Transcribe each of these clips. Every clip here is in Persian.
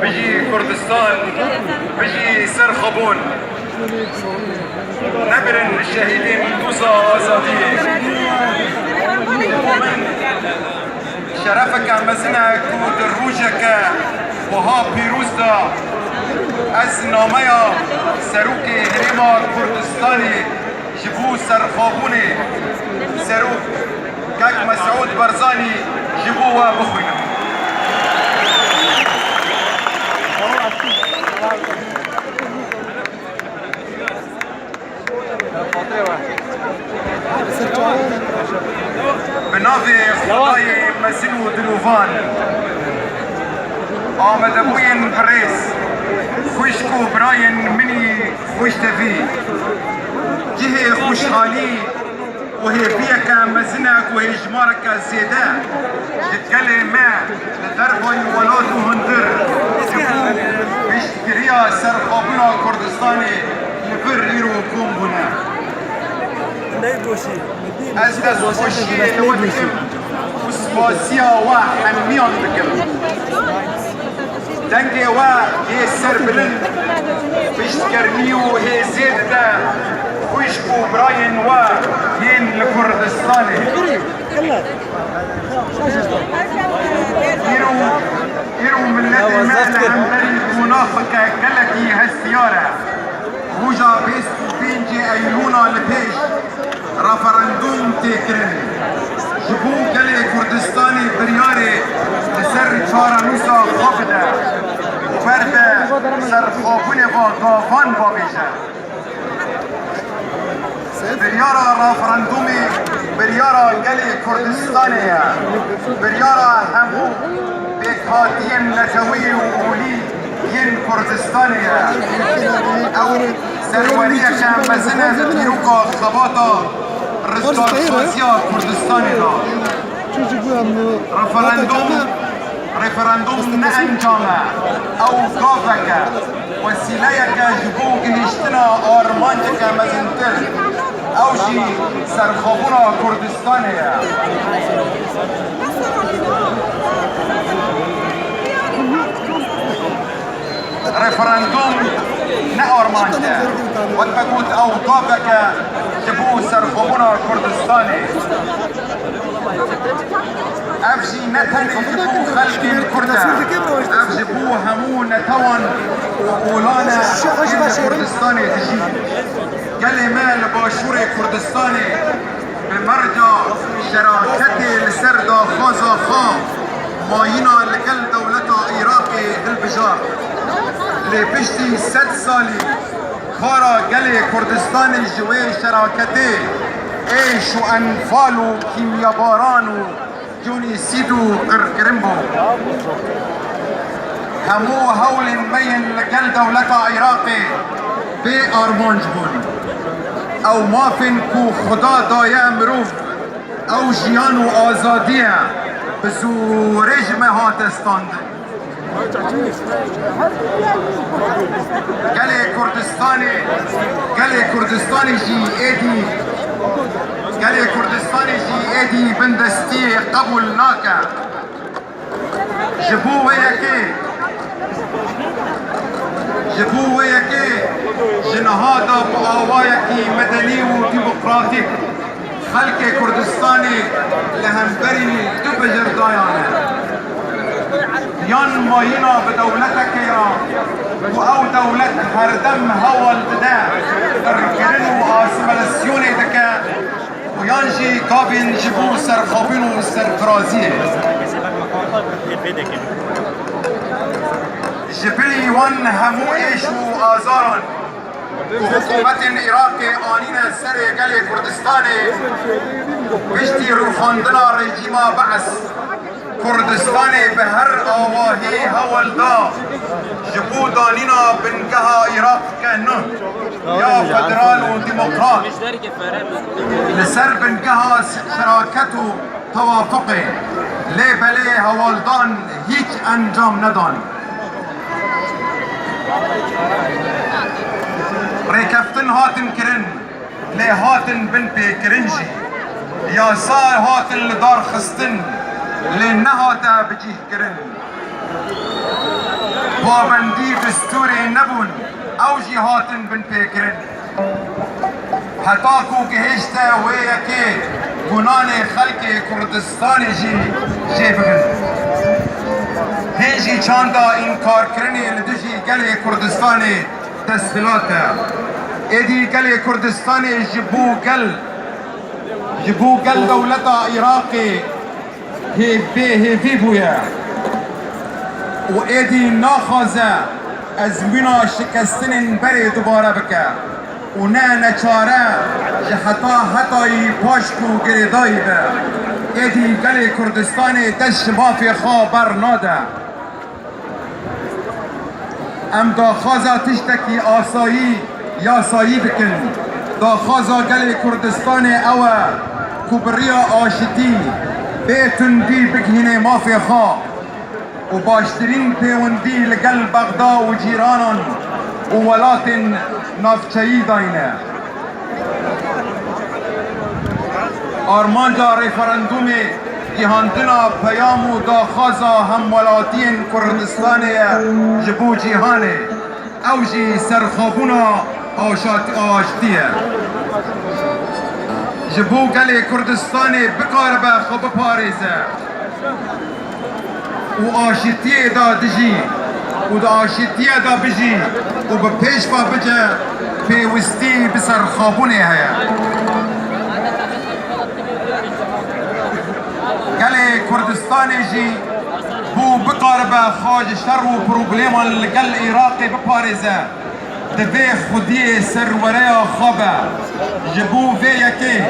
بيجي كردستان بيجي سرخبون نبرن الشهيدين توصى آزادية شرفك مزنك ودروجك وها بيروزدا از ناميا سروكي هريما كردستاني جبو سرخابوني سروك كاك مسعود برزاني جبوها بخوينا بنافي خداي مسنو دلوفان آمد ابوين بريس خوشكو براين مني خوش تفي جهي خوشحالي وهي فيك مزنك وهي جمارك زيدا تتكلم ما لتربي ولاد وهندر بيشتكريا سرخابونا كردستاني لبر كوم بنا أزدز خوشي لودكم وسباسيا وحميان بكم دنگي هي سربلن بيشتكرنيو هي زيدا خوشكو براين ين لكردستاني يرو من الذي مالنا منافقة كلتي هالسيارة وجا بينجي أيلونا لبيش رفرندوم تكرن جبو كلي كردستاني برياري لسر شارع نوسا خافدة وفردة سر خافوني غافان بابيشة بريارا رفرندومي بريارا كلي كردستاني بريارا همو بكاتين نتوي وولي ين كردستاني أو سرورية كان مزنة يوكا خباطة رزقار خازية كردستاني دا رفرندوم نأنجامة أو قافك وسيليك جبوك هشتنا آرمانك مزنتر أو شي سرخابونا كردستاني رفرندوم نأرمانتا وتبقوت أوقافك جبو سرخبونا كردستاني أفجي نتن جبو خلق الكردة أفجبو همو نتوان وقولانا كردستاني تجي كلمة لباشور كردستاني بمرجع شراكتي لسردا خازا خا ماينا لكل دولة عراقي البجار لبشتي 6 سالي خارا قلي كردستاني جوي شراكتي ايش وانفالو كيميا بارانو جوني سيدو قرقرمبو همو هول مبين لكل دولة عراقي بي ارمانجبون او مافن كو خدا دايا مروف او جيانو آزادية بزو رجم هاتستاند قالي كردستاني جي ايدي بندستي قبل ناكا جبو وياكي جنهادا بآوايكي مدني وديمقراطيك خلق كردستاني لهمبري دبجر دايانا يان ماينا بدولتك ايران او دولت هردم هوا البداء الركرن واسملسيوني دكا ويانجي قابين جبو سرخابين وسرفرازيه جبلي وان همو ايش وازاران حكومة عراقي آنينا سري قلي كردستاني بشتي روخاندنا رجيما بعث كردستاني بهر آواهي هول دا جبو دانينا بنكها عراق كأنه يا فدرال وديمقراط لسر بنكها شراكته توافقي ليه بليه هوالدان هيك انجام ندان ریکفتن هاتن کرن لی هاتن بن پی کرنجی یاسار هاتن لدار خستن لی نهاتا بجیه کرن پابندی دستوری نبون اوجی هاتن بن پی کرن حتی کو گهشتا ویه که گنان خلق کردستان جی بگن هنجی چاندا انکار کرنی لدجی گل کردستان تسهیلاته ایدی گل کردستان جبو گل دولتا عراقی هیفی بویا و ایدی ناخوازه از مینا شکستن بری دوباره بکه و نه نچاره که حتی پاشکو گریدایی به ایدی گل کردستان دشت مافی خواه بر ناده ام داخوازا تشتکی یاسایی بکن داخوازا گل کردستان اوه کبریا آشتی بیتون دی بگهینه مافی خواه و باشترین پیوندی لگل بغدا و جیرانان و ولات نافچهی داینه آرمانجا ریفرندوم جهاندنا پیام و داخوازا همولاتی کردستان جبو جیهانه اوجی سرخابونا آشتیه جبو گل کردستان بکار به خوب پاریزه و آشتیه دا دجی و دا آشتیه دا بجی و به پیش با بجه پیوستی بسر خوابونه هیا گل کردستان جی بو بقاربه خواج شر و پروبلیمان لگل عراقی بپارزه دوی خودی سروره خوابه جبو وی یکی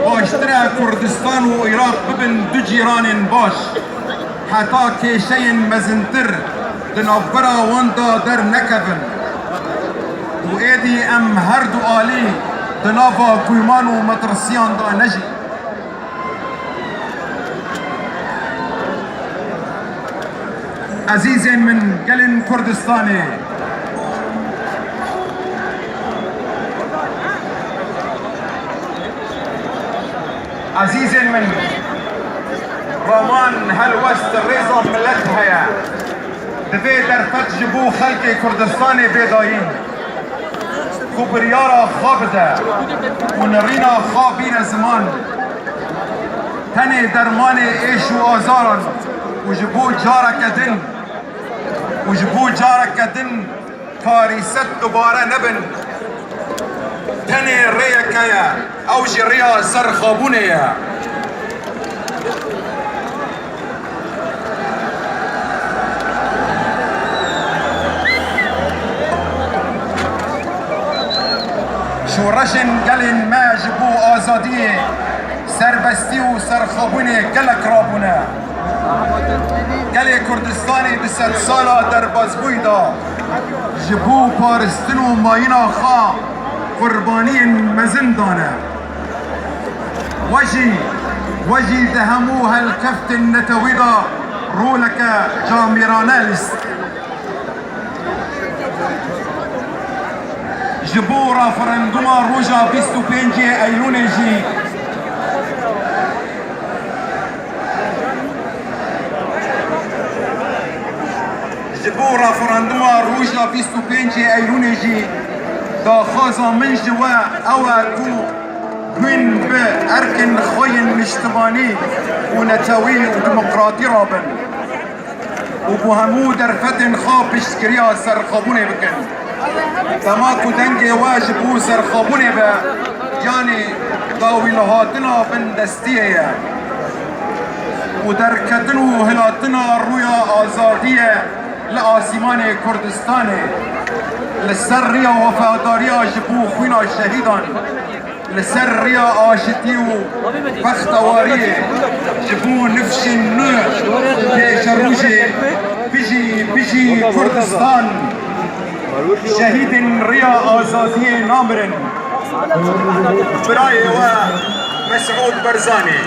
باشتره کردستان و عراق ببن دو جیران باش حتی کشین مزنتر دنابرا واندا در نکبن و ایدی ام هر دو آلی دنابا گویمان و مدرسیان دا نجی عزیز من گلن کردستانی عزیز من رامان هل وست الريزة ملت هيا دفي درفت جبو خلق كردستان بيضايين كبريارا خابده ونرينا خابين زمان تني درمان ايش وازارا وجبو جارك دن كاريست دوباره نبن تني ريكايا اوجي ريا سر خابونيا شورشن قلن ما جبو آزادية سربستي و سرخابوني قلق رابونا قلي كردستاني بست سالا در بازبويدا جبو پارستنو ماينا خا قرباني مزندانا وجي دهمو هالكفت النتويدا رولك جاميرانالست جبو رافرندوما روجا 25 ايلول جي جبو رافرندوما روجا 25 ايلول جي دا خازا من جوا اوا كو من بأركن خوين مجتمعي ونتاوي وديمقراطي رابن وبهمو درفتن خابش كريا سرخابوني بكن تماكو دنجي واجب و سرخابوني با يعني داوي لهاتنا بن دستية ودركتنو هلاتنا رويا آزادية لآسيمان كردستان لسرية وفادارية جبو خوينا الشهيدان لسرية آشتيو بختوارية جبو نفش النور شروجي بيجي كردستان شهيد ريا آزادية نامرن براي ومسعود برزاني